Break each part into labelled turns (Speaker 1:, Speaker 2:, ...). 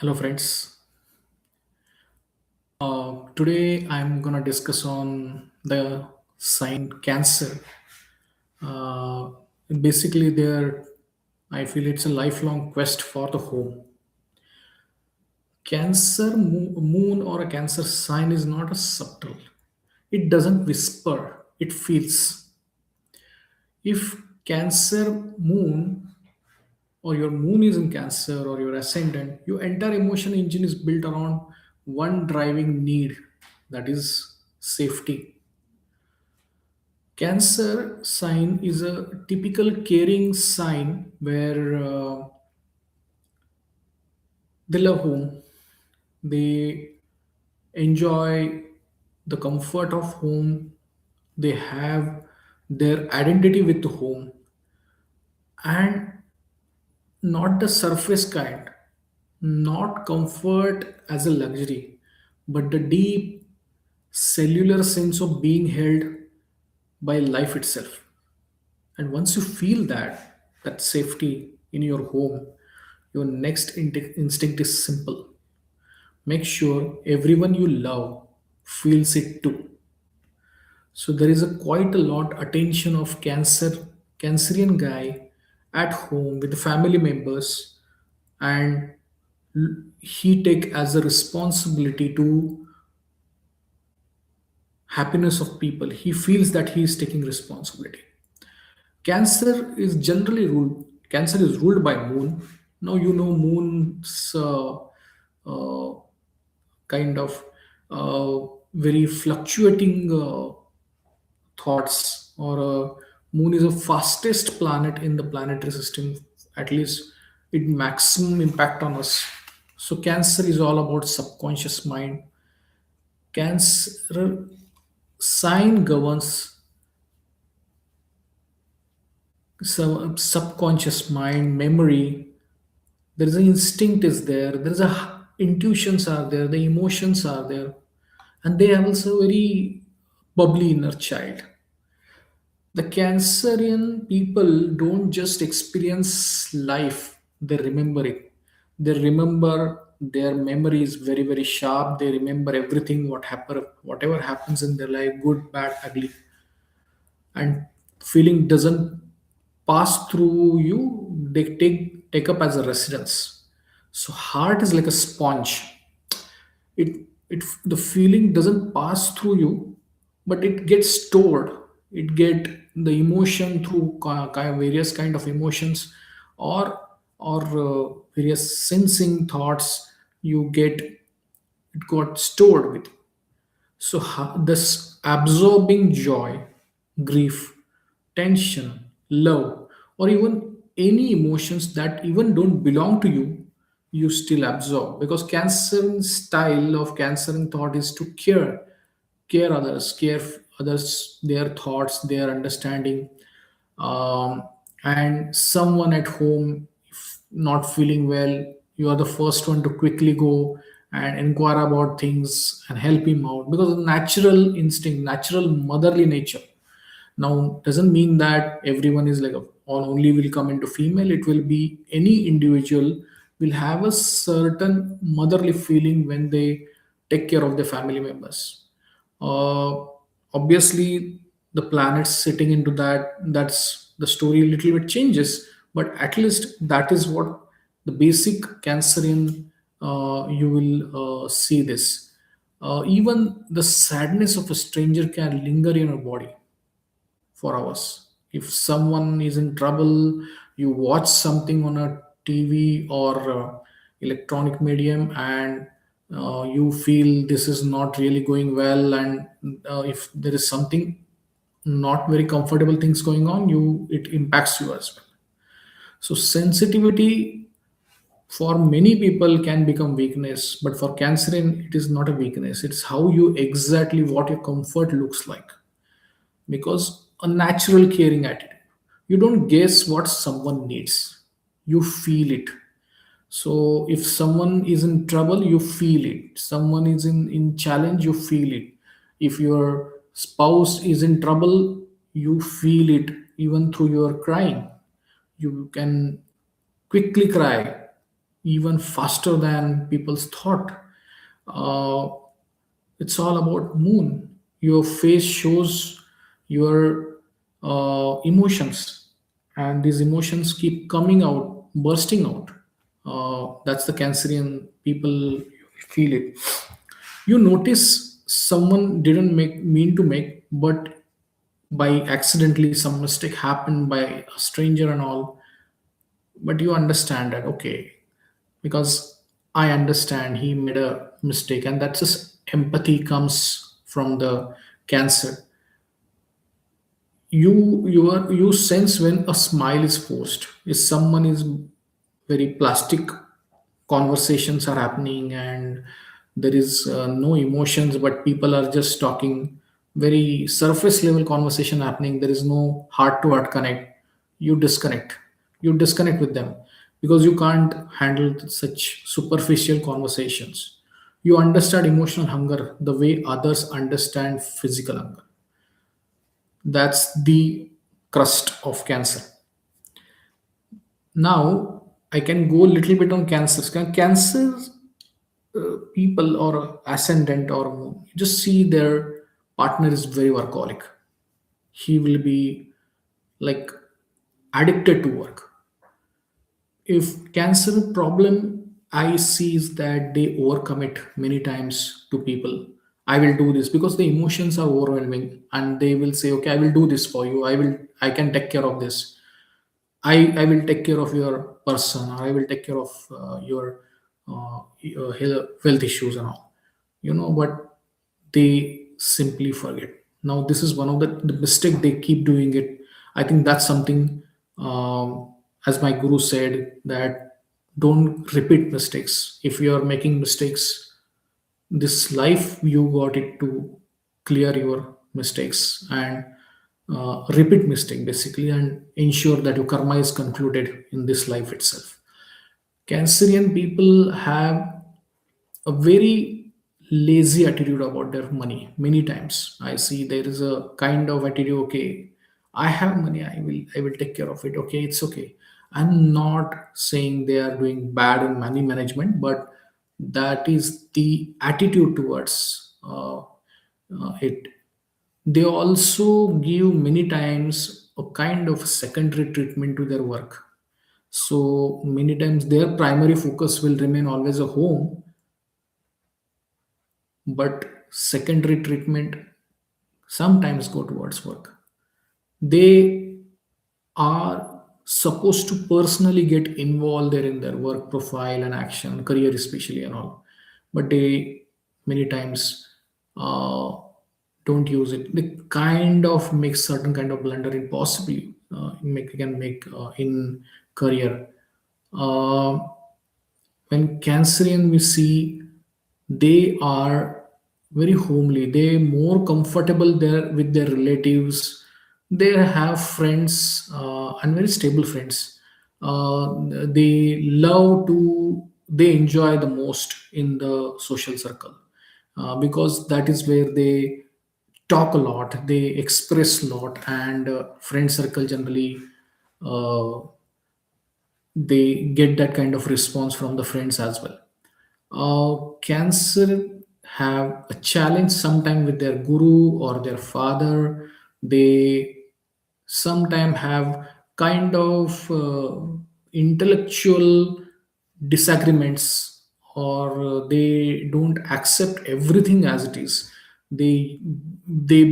Speaker 1: Hello, friends. Today I'm gonna discuss on the sign Cancer. Uh, Basically, there I feel it's a lifelong quest for the home. Moon or a Cancer sign is not a subtle. It doesn't whisper. It feels. If Cancer Moon or your moon is in Cancer or your ascendant, your entire emotion engine is built around one driving need, that is safety. Cancer sign is a typical caring sign where they love home, they enjoy the comfort of home, they have their identity with the home, and not the surface kind, not comfort as a luxury, but the deep cellular sense of being held by life itself. And once you feel that safety in your home, your next instinct is simple. Make sure everyone you love feels it too. So there is a quite a lot attention of Cancerian guy at home with the family members, and he take as a responsibility to happiness of people. He feels that he is taking responsibility. Cancer is ruled by moon. Now you know moon's uh, kind of very fluctuating thoughts, or moon is the fastest planet in the planetary system. At least it maximum impact on us. So Cancer is all about subconscious mind. Cancer sign governs subconscious mind, memory. There is an instinct is there is a intuitions are there, the emotions are there, and they have also very bubbly inner child. The Cancerian people don't just experience life, they remember it. They remember, their memory is very, very sharp. They remember everything, whatever happens in their life, good, bad, ugly. And feeling doesn't pass through you, they take up as a residence. So heart is like a sponge. The feeling doesn't pass through you, but it gets stored. It get the emotion through various kind of emotions, or various sensing thoughts you get, it got stored with. So this absorbing joy, grief, tension, love, or even any emotions that even don't belong to you, you still absorb, because Cancerian style of Cancerian thought is to care others, their thoughts, their understanding, and someone at home if not feeling well, you are the first one to quickly go and inquire about things and help him out, because of natural instinct, natural motherly nature. Now doesn't mean that everyone is like or only will come into female. It will be any individual will have a certain motherly feeling when they take care of their family members. uh, Obviously the planets sitting into that's the story a little bit changes, but at least that is what the basic Cancerian, you will see this. Even the sadness of a stranger can linger in our body for hours. If someone is in trouble, you watch something on a TV or electronic medium, and you feel this is not really going well, and if there is something not very comfortable things going on, you it impacts you as well. So sensitivity for many people can become weakness, but for Cancerian it is not a weakness. It's how you exactly what your comfort looks like, because a natural caring attitude, you don't guess what someone needs, you feel it. So if someone is in trouble, you feel it. Someone is in challenge, you feel it. If your spouse is in trouble, you feel it even through your crying. You can quickly cry even faster than people's thought. uh, it's all about moon. Your face shows your emotions, and these emotions keep coming out, bursting out. That's the Cancerian people feel it. You notice someone didn't make mean to make, but by accidentally some mistake happened by a stranger and all, but you understand that, okay, because I understand he made a mistake, and that's just empathy comes from the Cancer. You sense when a smile is forced, if someone is very plastic, conversations are happening and there is no emotions, but people are just talking very surface level conversation happening, there is no heart to heart connect. You disconnect, you disconnect with them, because you can't handle such superficial conversations. You understand emotional hunger the way others understand physical hunger. That's the crust of Cancer. Now I can go a little bit on Cancers. Cancer people or ascendant or moon, you just see their partner is very workaholic. He will be like addicted to work. If Cancer problem I see is that they overcommit many times to people. I will do this because the emotions are overwhelming, and they will say, okay, I will do this for you, I can take care of this. I will take care of your person, or I will take care of your health issues and all. But they simply forget. Now, this is one of the mistake they keep doing it. I think that's something, as my guru said, that don't repeat mistakes. If you are making mistakes, this life you got it to clear your mistakes and repeat mistake basically, and ensure that your karma is concluded in this life itself. Cancerian people have a very lazy attitude about their money. Many times I see there is a kind of attitude, okay, I have money, I will take care of it, okay, it's okay. I'm not saying they are doing bad in money management, but that is the attitude towards it. They also give many times a kind of secondary treatment to their work. So many times their primary focus will remain always a home, but secondary treatment sometimes go towards work. They are supposed to personally get involved there in their work profile and action, career especially and all, but they many times uh, don't use it. They kind of make certain kind of blunder in possibly can make in career. Uh, when Cancerian we see, they are very homely, they more comfortable there with their relatives. They have friends, and very stable friends. They love to, they enjoy the most in the social circle, because that is where they talk a lot, they express a lot, and friend circle generally, uh, they get that kind of response from the friends as well. Cancer have a challenge sometime with their guru or their father. They sometimes have kind of intellectual disagreements, or they don't accept everything as it is. They've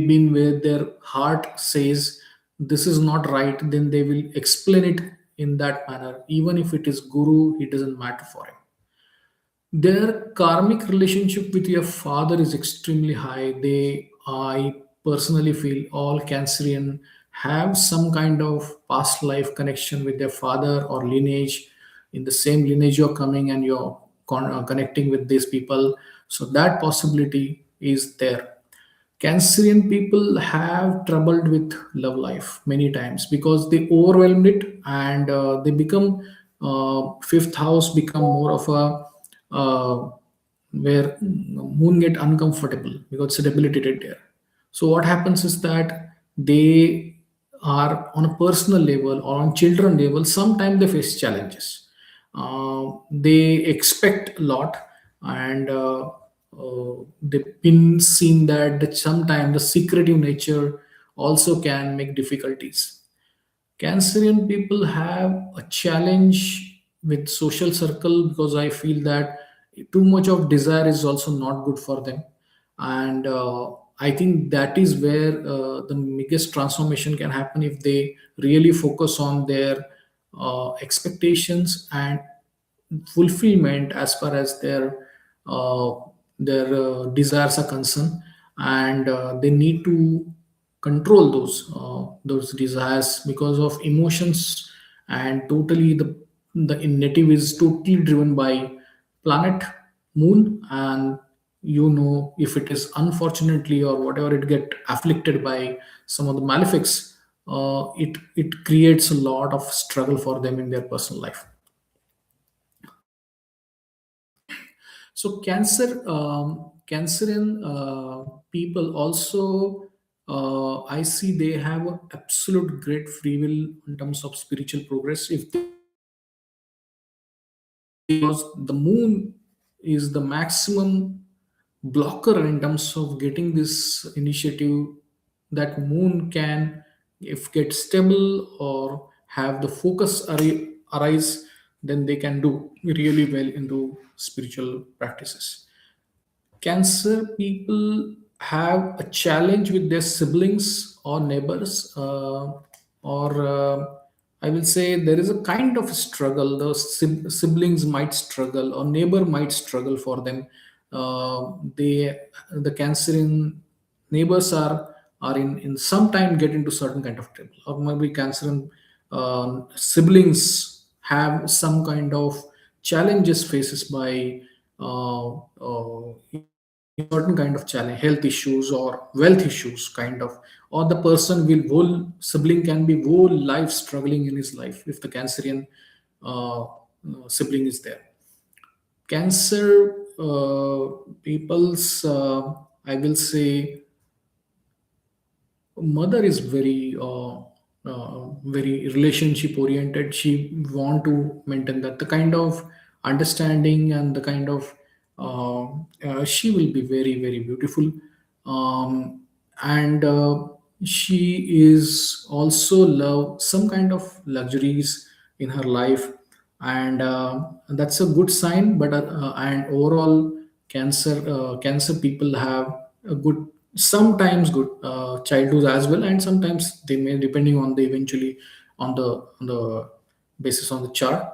Speaker 1: been where their heart says this is not right, then they will explain it in that manner. Even if it is guru, it doesn't matter for him. Their karmic relationship with your father is extremely high. I personally feel all Cancerian have some kind of past life connection with their father or lineage. In the same lineage you're coming, and you're connecting with these people. So that possibility is there. Cancerian people have troubled with love life many times because they overwhelmed it, and they become, fifth house become more of a, where moon get uncomfortable because it's debilitated there. So what happens is that they are on a personal level or on children level. Sometimes they face challenges, They expect a lot, and they've been seen that sometimes the secretive nature also can make difficulties. Cancerian people have a challenge with social circle, because I feel that too much of desire is also not good for them, and I think that is where the biggest transformation can happen if they really focus on their expectations and fulfillment as far as uh, their desires are concerned, and they need to control those desires, because of emotions, and totally the native is totally driven by planet moon. And if it is unfortunately or whatever it get afflicted by some of the malefics, it creates a lot of struggle for them in their personal life. So Cancerian people also, I see they have a absolute great free will in terms of spiritual progress. If they, because the moon is the maximum blocker in terms of getting this initiative, that moon can, if get stable or have the focus arise, then they can do really well into spiritual practices. Cancer people have a challenge with their siblings or neighbors, or I will say there is a kind of struggle. The siblings might struggle, or neighbor might struggle for them. They, the cancer in neighbors are in some time get into certain kind of trouble, or maybe cancer in siblings have some kind of challenges faces by certain kind of challenge, health issues or wealth issues, kind of, or the person will whole sibling can be whole life struggling in his life if the cancerian sibling is there. Cancer people's, I will say, mother is very relationship oriented. She want to maintain that the kind of understanding and the kind of she will be very very beautiful, and she is also love some kind of luxuries in her life, and that's a good sign. But and overall, cancer people have a good, sometimes good childhood as well, and sometimes they may, depending on the eventually on the basis on the chart.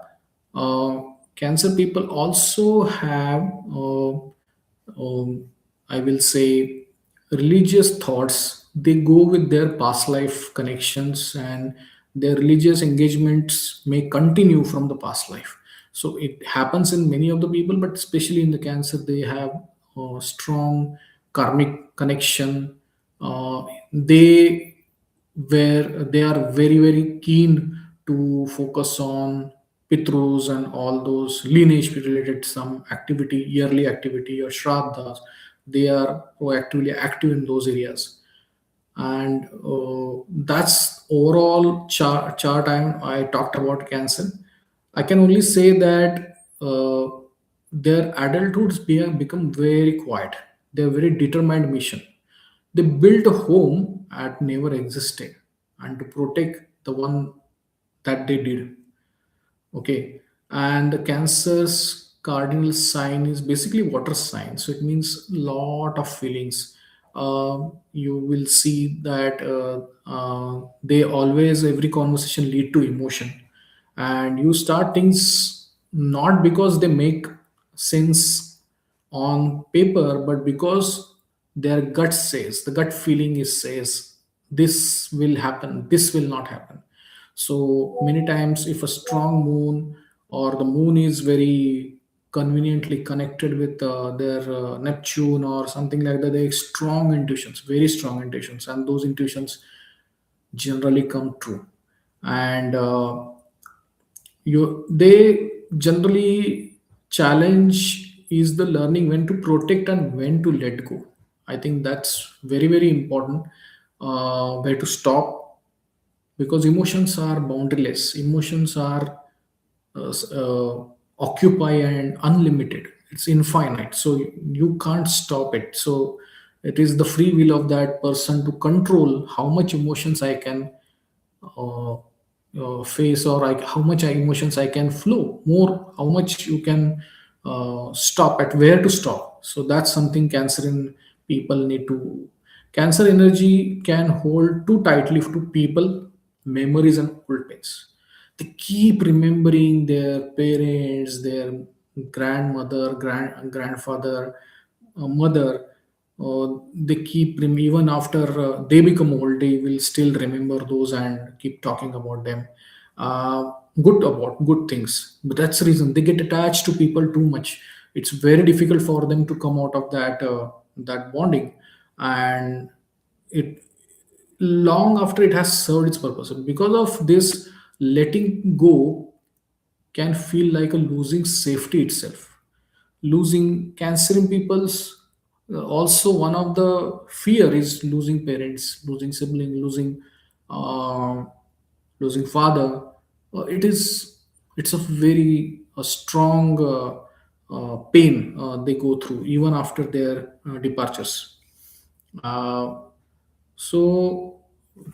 Speaker 1: Cancer people also have I will say, religious thoughts. They go with their past life connections, and their religious engagements may continue from the past life. So it happens in many of the people, but especially in the cancer, they have a strong karmic connection. They where they are very very keen to focus on pitrus and all those lineage related some activity, yearly activity or shraddhas. They are proactively active in those areas, and that's overall chart I talked about cancer. I can only say that their adulthoods become very quiet. They're very determined mission. They built a home that never existed, and to protect the one that they did. Okay, and the Cancer's cardinal sign is basically water sign, so it means lot of feelings. You will see that they always, every conversation lead to emotion, and you start things not because they make sense on paper, but because their gut says, the gut feeling is says this will happen, this will not happen. So many times, if a strong moon or the moon is very conveniently connected with their Neptune or something like that, they have strong intuitions, very strong intuitions, and those intuitions generally come true. And they generally challenge is the learning when to protect and when to let go. I think that's very very important. Where to stop, because emotions are boundaryless. Emotions are occupy and unlimited. It's infinite, so you can't stop it. So it is the free will of that person to control how much emotions I can uh, face, or like how much emotions I can flow more, how much you can stop, at where to stop. So that's something Cancerian people need to. Cancer energy can hold too tightly to people, memories, and old pains. They keep remembering their parents, their grandmother, grandfather, mother. They keep even after they become old, they will still remember those and keep talking about them. uh, Good about good things, but that's the reason they get attached to people too much. It's very difficult for them to come out of that bonding, and it long after it has served its purpose. Because of this, letting go can feel like a losing safety itself. Losing cancer in people's, also one of the fear is losing parents, losing sibling, uh, losing father. It is, it's a very a strong pain they go through even after their departures. uh, so,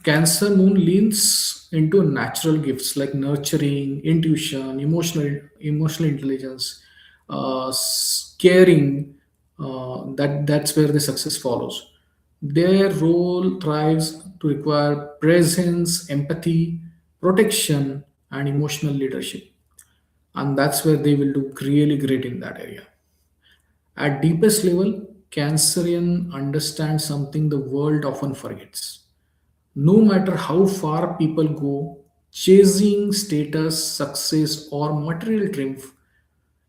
Speaker 1: Cancer Moon leans into natural gifts like nurturing, intuition, emotional intelligence, caring. That's where the success follows. Their role thrives to require presence, empathy, protection, and emotional leadership, and that's where they will do really great in that area. At deepest level, Cancerian understands something the world often forgets. No matter how far people go, chasing status, success, or material triumph,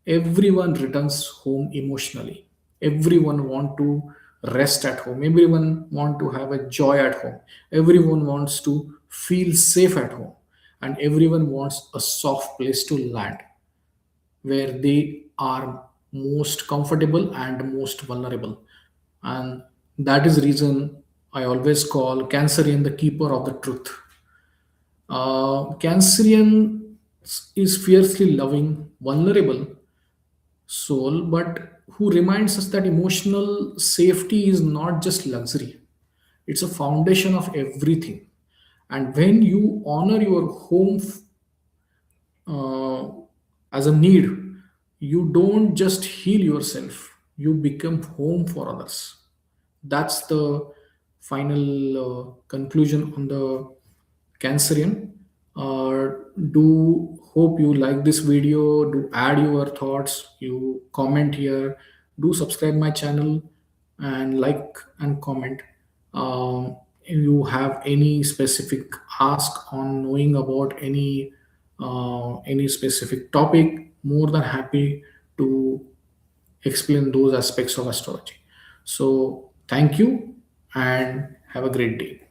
Speaker 1: everyone returns home emotionally. Everyone want to rest at home. Everyone want to have a joy at home. Everyone wants to feel safe at home. And everyone wants a soft place to land where they are most comfortable and most vulnerable. And that is the reason I always call Cancerian the keeper of the truth. Cancerian is fiercely loving, vulnerable soul, but who reminds us that emotional safety is not just luxury, it's a foundation of everything. And when you honor your home uh, as a need, you don't just heal yourself, you become home for others. That's the final conclusion on the Cancerian. Do hope you like this video. Do add your thoughts. You comment here. Do subscribe my channel and like and comment. If you have any specific ask on knowing about any specific topic, more than happy to explain those aspects of astrology. So thank you and have a great day.